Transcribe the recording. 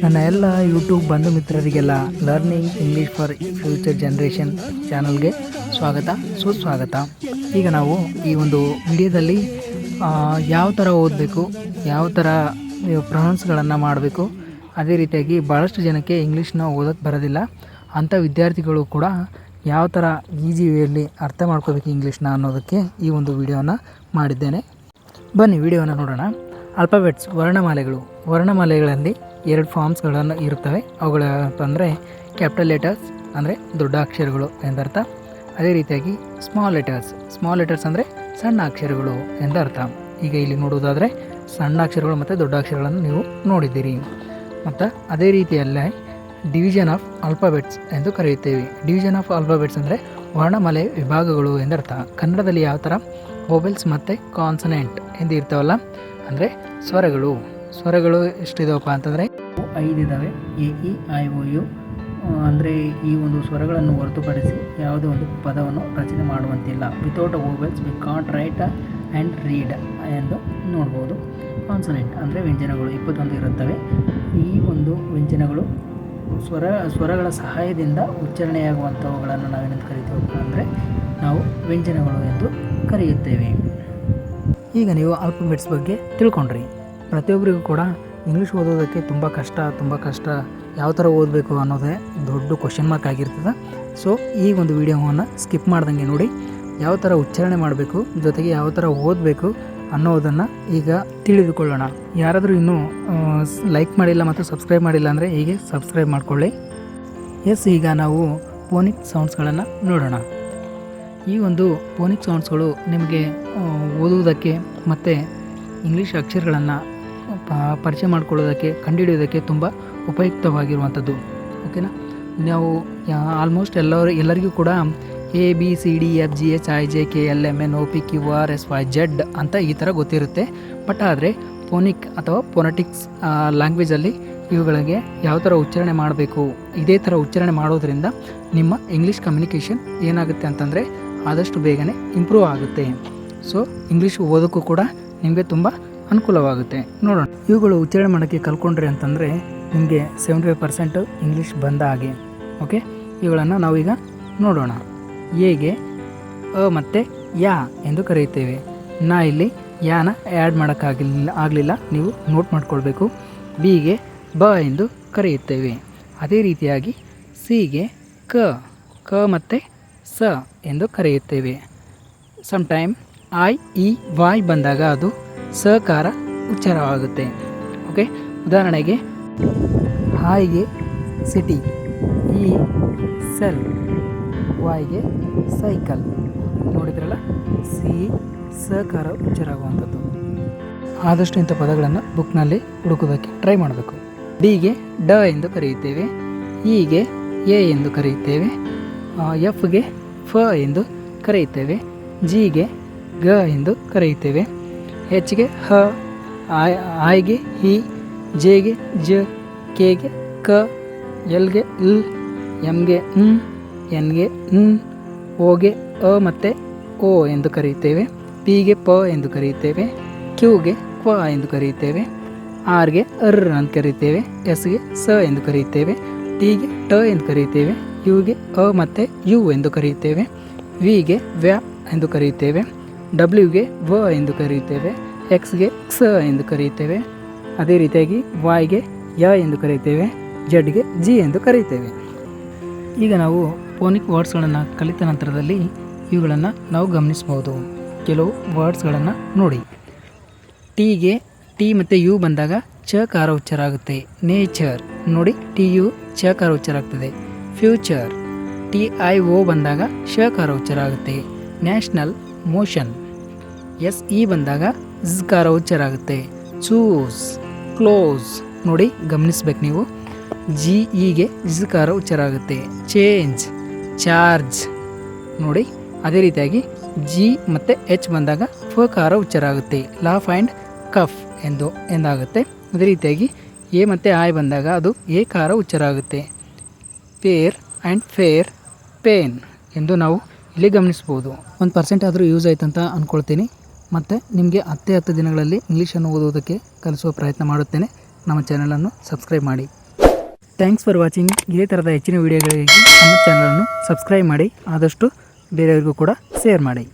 ನನ್ನ ಎಲ್ಲ ಯೂಟ್ಯೂಬ್ ಬಂಧು ಮಿತ್ರರಿಗೆಲ್ಲ learning English for future generation ಚಾನಲ್ಗೆ ಸ್ವಾಗತ ಸುಸ್ವಾಗತ. ಈಗ ನಾವು ಈ ಒಂದು ವಿಡಿಯೋದಲ್ಲಿ ಯಾವ ಥರ ಓದಬೇಕು, ಯಾವ ಥರ ಪ್ರೊನೌನ್ಸ್ಗಳನ್ನು ಮಾಡಬೇಕು, ಅದೇ ರೀತಿಯಾಗಿ ಭಾಳಷ್ಟು ಜನಕ್ಕೆ ಇಂಗ್ಲೀಷ್ನ ಓದೋಕ್ಕೆ ಬರೋದಿಲ್ಲ. ಅಂಥ ವಿದ್ಯಾರ್ಥಿಗಳು ಕೂಡ ಯಾವ ಥರ ಈಸಿ ವೇಯಲ್ಲಿ ಅರ್ಥ ಮಾಡ್ಕೋಬೇಕು ಇಂಗ್ಲೀಷ್ನ ಅನ್ನೋದಕ್ಕೆ ಈ ಒಂದು ವಿಡಿಯೋನ ಮಾಡಿದ್ದೇನೆ. ಬನ್ನಿ ವಿಡಿಯೋನ ನೋಡೋಣ. ಆಲ್ಫಾಬೆಟ್ಸ್ ವರ್ಣಮಾಲೆಗಳಲ್ಲಿ 2 ಫಾರ್ಮ್ಸ್ಗಳನ್ನು ಇರುತ್ತವೆ. ಅವುಗಳ ಅಂತಂದರೆ ಕ್ಯಾಪಿಟಲ್ ಲೆಟರ್ಸ್ ಅಂದರೆ ದೊಡ್ಡ ಅಕ್ಷರಗಳು ಎಂದರ್ಥ. ಅದೇ ರೀತಿಯಾಗಿ ಸ್ಮಾಲ್ ಲೆಟರ್ಸ್ ಅಂದರೆ ಸಣ್ಣ ಅಕ್ಷರಗಳು ಎಂದರ್ಥ. ಈಗ ಇಲ್ಲಿ ನೋಡುವುದಾದರೆ ಸಣ್ಣ ಅಕ್ಷರಗಳು ಮತ್ತು ದೊಡ್ಡ ಅಕ್ಷರಗಳನ್ನು ನೀವು ನೋಡಿದ್ದೀರಿ. ಮತ್ತು ಅದೇ ರೀತಿಯಲ್ಲೇ ಡಿವಿಷನ್ ಆಫ್ ಆಲ್ಫಾಬೆಟ್ಸ್ ಎಂದು ಕರೆಯುತ್ತೇವೆ. ಡಿವಿಷನ್ ಆಫ್ ಆಲ್ಫಾಬೆಟ್ಸ್ ಅಂದರೆ ವರ್ಣಮಾಲೆ ವಿಭಾಗಗಳು ಎಂದರ್ಥ. ಕನ್ನಡದಲ್ಲಿ ಯಾವ ಥರ ವೊವೆಲ್ಸ್ ಮತ್ತು ಕಾನ್ಸನೆಂಟ್ ಎಂದು ಇರ್ತಾವಲ್ಲ, ಅಂದರೆ ಸ್ವರಗಳು ಎಷ್ಟಿದಾವಪ್ಪ ಅಂತಂದರೆ 5 ಇದ್ದಾವೆ. A E I O U ಅಂದರೆ ಈ ಒಂದು ಸ್ವರಗಳನ್ನು ಹೊರತುಪಡಿಸಿ ಯಾವುದೇ ಒಂದು ಪದವನ್ನು ರಚನೆ ಮಾಡುವಂತಿಲ್ಲ. Without vowels we can't right and read ಎಂದು ನೋಡ್ಬೋದು. ಕಾನ್ಸನೆಂಟ್ ಅಂದರೆ ವ್ಯಂಜನಗಳು 21 ಇರುತ್ತವೆ. ಈ ಒಂದು ವ್ಯಂಜನಗಳು ಸ್ವರಗಳ ಸಹಾಯದಿಂದ ಉಚ್ಚಾರಣೆಯಾಗುವಂಥವುಗಳನ್ನು ನಾವೇನಂತ ಕರಿತೀವಪ್ಪ ಅಂದರೆ ನಾವು ವ್ಯಂಜನಗಳು ಎಂದು ಕರೆಯುತ್ತೇವೆ. ಈಗ ನೀವು ಆಲ್ಫಾಬೆಟ್ಸ್ ಬಗ್ಗೆ ತಿಳ್ಕೊಂಡ್ರಿ. ಪ್ರತಿಯೊಬ್ಬರಿಗೂ ಕೂಡ ಇಂಗ್ಲೀಷ್ ಓದೋದಕ್ಕೆ ತುಂಬ ಕಷ್ಟ. ಯಾವ ಥರ ಓದಬೇಕು ಅನ್ನೋದೇ ದೊಡ್ಡ ಕ್ವಶನ್ ಮಾರ್ಕ್ ಆಗಿರ್ತದೆ. ಸೊ ಈ ಒಂದು ವಿಡಿಯೋವನ್ನು ಸ್ಕಿಪ್ ಮಾಡ್ದಂಗೆ ನೋಡಿ, ಯಾವ ಥರ ಉಚ್ಚಾರಣೆ ಮಾಡಬೇಕು, ಜೊತೆಗೆ ಯಾವ ಥರ ಓದಬೇಕು ಅನ್ನೋದನ್ನು ಈಗ ತಿಳಿದುಕೊಳ್ಳೋಣ. ಯಾರಾದರೂ ಇನ್ನೂ ಲೈಕ್ ಮಾಡಿಲ್ಲ ಮತ್ತು ಸಬ್ಸ್ಕ್ರೈಬ್ ಮಾಡಿಲ್ಲ ಅಂದರೆ ಹೀಗೆ ಸಬ್ಸ್ಕ್ರೈಬ್ ಮಾಡಿಕೊಳ್ಳಿ. ಈಗ ನಾವು ಫೋನಿಕ್ ಸೌಂಡ್ಸ್ಗಳನ್ನು ನೋಡೋಣ. ಈ ಒಂದು ಫೋನಿಕ್ ಸೌಂಡ್ಸ್ಗಳು ನಿಮಗೆ ಓದುವುದಕ್ಕೆ ಮತ್ತು ಇಂಗ್ಲೀಷ್ ಅಕ್ಷರಗಳನ್ನು ಪರಿಚಯ ಮಾಡ್ಕೊಳ್ಳೋದಕ್ಕೆ, ಕಂಡುಹಿಡಿಯೋದಕ್ಕೆ ತುಂಬ ಉಪಯುಕ್ತವಾಗಿರುವಂಥದ್ದು. ಓಕೆನಾ. ನಾವು ಆಲ್ಮೋಸ್ಟ್ ಎಲ್ಲರಿಗೂ ಕೂಡ A B C D F G H I J K L M N O P Q R S Y Z ಅಂತ ಈ ಥರ ಗೊತ್ತಿರುತ್ತೆ. ಬಟ್ ಆದರೆ ಫೋನಿಕ್ ಅಥವಾ ಫೋನೆಟಿಕ್ಸ್ ಲ್ಯಾಂಗ್ವೇಜಲ್ಲಿ ಇವುಗಳಿಗೆ ಯಾವ ಥರ ಉಚ್ಚಾರಣೆ ಮಾಡಬೇಕು, ಇದೇ ಥರ ಉಚ್ಚಾರಣೆ ಮಾಡೋದ್ರಿಂದ ನಿಮ್ಮ ಇಂಗ್ಲೀಷ್ ಕಮ್ಯುನಿಕೇಷನ್ ಏನಾಗುತ್ತೆ ಅಂತಂದರೆ ಆದಷ್ಟು ಬೇಗನೆ ಇಂಪ್ರೂವ್ ಆಗುತ್ತೆ. ಸೊ ಇಂಗ್ಲೀಷ್ ಓದೋಕ್ಕೂ ಕೂಡ ನಿಮಗೆ ತುಂಬ ಅನುಕೂಲವಾಗುತ್ತೆ. ನೋಡೋಣ, ಇವುಗಳು ಉಚ್ಚಾರಣೆ ಮಾಡೋಕ್ಕೆ ಕಲ್ತ್ಕೊಂಡ್ರಿ ಅಂತಂದರೆ ನಿಮಗೆ 75% ಇಂಗ್ಲೀಷ್ ಬಂದ ಹಾಗೆ. ಓಕೆ, ಇವುಗಳನ್ನು ನಾವೀಗ ನೋಡೋಣ. ಎಗೆ ಅ ಮತ್ತು ಯಾ ಎಂದು ಕರೆಯುತ್ತೇವೆ. ಇಲ್ಲಿ ಯಾನ ಆ್ಯಡ್ ಮಾಡೋಕ್ಕಾಗಲಿಲ್ಲ, ನೀವು ನೋಟ್ ಮಾಡ್ಕೊಳ್ಬೇಕು. ಬಿಗೆ ಬ ಎಂದು ಕರೆಯುತ್ತೇವೆ. ಅದೇ ರೀತಿಯಾಗಿ ಸಿಗೆ ಕ ಮತ್ತು ಸ ಎಂದು ಕರೆಯುತ್ತೇವೆ. ಸಮ್ಟೈಮ್ ಐ ಇ ವಾಯ್ ಬಂದಾಗ ಅದು ಸಕಾರ ಉಚ್ಚಾರವಾಗುತ್ತೆ. ಓಕೆ, ಉದಾಹರಣೆಗೆ ಹಾಯ್ಗೆ ಸಿಟಿ, ಈ ಸೆಲ್, ವಾಯ್ಗೆ ಸೈಕಲ್. ನೋಡಿದ್ರಲ್ಲ, ಸಿ ಸಕಾರ ಉಚ್ಚಾರ ಆಗುವಂಥದ್ದು. ಆದಷ್ಟು ಇಂಥ ಪದಗಳನ್ನು ಬುಕ್ನಲ್ಲಿ ಹುಡುಕೋದಕ್ಕೆ ಟ್ರೈ ಮಾಡಬೇಕು. ಡಿಗೆ ಡ ಎಂದು ಕರೆಯುತ್ತೇವೆ. ಇಗೆ ಎ ಎಂದು ಕರೆಯುತ್ತೇವೆ. ಎಫ್ಗೆ ಫ ಎಂದು ಕರೆಯುತ್ತೇವೆ. ಜಿಗೆ ಗ ಎಂದು ಕರೆಯುತ್ತೇವೆ. ಹೆಚ್ಗೆ ಹ, ಐಗೆ ಹಿ, ಜೆಗೆ ಜ, ಕೆಗೆ ಕ, ಎಲ್ಗೆ ಲ್, ಎಮ್ಗೆ ನ್, ಎನ್ಗೆ ನ್, ಓಗೆ ಅ ಮತ್ತು ಓ ಎಂದು ಕರೆಯುತ್ತೇವೆ. ಪಿಗೆ ಪ ಎಂದು ಕರೆಯುತ್ತೇವೆ. ಕ್ಯೂಗೆ ಕ್ವ ಎಂದು ಕರೆಯುತ್ತೇವೆ. ಆರ್ಗೆ ಅರ್ ಅಂತ ಕರೆಯುತ್ತೇವೆ. ಎಸ್ಗೆ ಸ ಎಂದು ಕರೆಯುತ್ತೇವೆ. ಟಿಗೆ ಟ ಎಂದು ಕರೆಯುತ್ತೇವೆ. ಯುಗೆ ಅ ಮತ್ತು ಯು ಎಂದು ಕರೆಯುತ್ತೇವೆ. ವಿಗೆ ವ್ಯ ಎಂದು ಕರೆಯುತ್ತೇವೆ. ಡಬ್ಲ್ಯೂಗೆ ವ ಎಂದು ಕರೆಯುತ್ತೇವೆ. ಎಕ್ಸ್ಗೆ ಕ್ಸ ಎಂದು ಕರೆಯುತ್ತೇವೆ. ಅದೇ ರೀತಿಯಾಗಿ ವಾಯ್ಗೆ ಯ ಎಂದು ಕರೆಯುತ್ತೇವೆ. ಜಡ್ಗೆ ಜಿ ಎಂದು ಕರೆಯುತ್ತೇವೆ. ಈಗ ನಾವು ಫೋನಿಕ್ ವರ್ಡ್ಸ್ಗಳನ್ನು ಕಲಿತ ನಂತರದಲ್ಲಿ ಇವುಗಳನ್ನು ನಾವು ಗಮನಿಸ್ಬೋದು. ಕೆಲವು ವರ್ಡ್ಸ್ಗಳನ್ನು ನೋಡಿ. ಟಿಗೆ ಟಿ ಮತ್ತು ಯು ಬಂದಾಗ ಚಕಾರ ಉಚ್ಚಾರ ಆಗುತ್ತೆ. ನೇಚರ್ ನೋಡಿ, ಟಿ ಯು ಚಕಾರ ಉಚ್ಚಾರ ಆಗ್ತದೆ. ಫ್ಯೂಚರ್ ಟಿ ಐ ಒ ಬಂದಾಗ ಶಕಾರ ಉಚ್ಚಾರ ಆಗುತ್ತೆ. ನ್ಯಾಷನಲ್ ಮೋಷನ್ ಎಸ್ ಇ ಬಂದಾಗ ಝಕಾರ ಉಚ್ಚಾರ ಆಗುತ್ತೆ. ಚೂಸ್, ಕ್ಲೋಸ್ ನೋಡಿ, ಗಮನಿಸ್ಬೇಕು ನೀವು. ಜಿ ಇಗೆ ಝಕಾರ ಉಚ್ಚಾರ ಆಗುತ್ತೆ. ಚೇಂಜ್, ಚಾರ್ಜ್ ನೋಡಿ. ಅದೇ ರೀತಿಯಾಗಿ ಜಿ ಮತ್ತು ಎಚ್ ಬಂದಾಗ ಫಕಾರ ಉಚ್ಚಾರ ಆಗುತ್ತೆ. ಲಾಫ್ ಆ್ಯಂಡ್ ಕಫ್ ಎಂದಾಗುತ್ತೆ. ಅದೇ ರೀತಿಯಾಗಿ ಎ ಮತ್ತು ಐ ಬಂದಾಗ ಅದು ಏಕಾರ ಉಚ್ಚಾರ ಆಗುತ್ತೆ. ಪೇರ್ ಆ್ಯಂಡ್ ಫೇರ್, ಪೇನ್ ಎಂದು ನಾವು ಇಲ್ಲಿ ಗಮನಿಸ್ಬೋದು. 1% ಆದರೂ ಯೂಸ್ ಆಯ್ತು ಅಂತ ಅಂದ್ಕೊಳ್ತೀನಿ. ಮತ್ತು ನಿಮಗೆ 10 ದಿನಗಳಲ್ಲಿ ಇಂಗ್ಲೀಷನ್ನು ಓದುವುದಕ್ಕೆ ಕಲಿಸುವ ಪ್ರಯತ್ನ ಮಾಡುತ್ತೇನೆ. ನಮ್ಮ ಚಾನಲನ್ನು ಸಬ್ಸ್ಕ್ರೈಬ್ ಮಾಡಿ. Thanks for watching. ಇದೇ ಥರದ ಹೆಚ್ಚಿನ ವೀಡಿಯೋಗಳಿಗೆ ನಮ್ಮ ಚಾನಲನ್ನು ಸಬ್ಸ್ಕ್ರೈಬ್ ಮಾಡಿ, ಆದಷ್ಟು ಬೇರೆಯವರಿಗೂ ಕೂಡ ಶೇರ್ ಮಾಡಿ.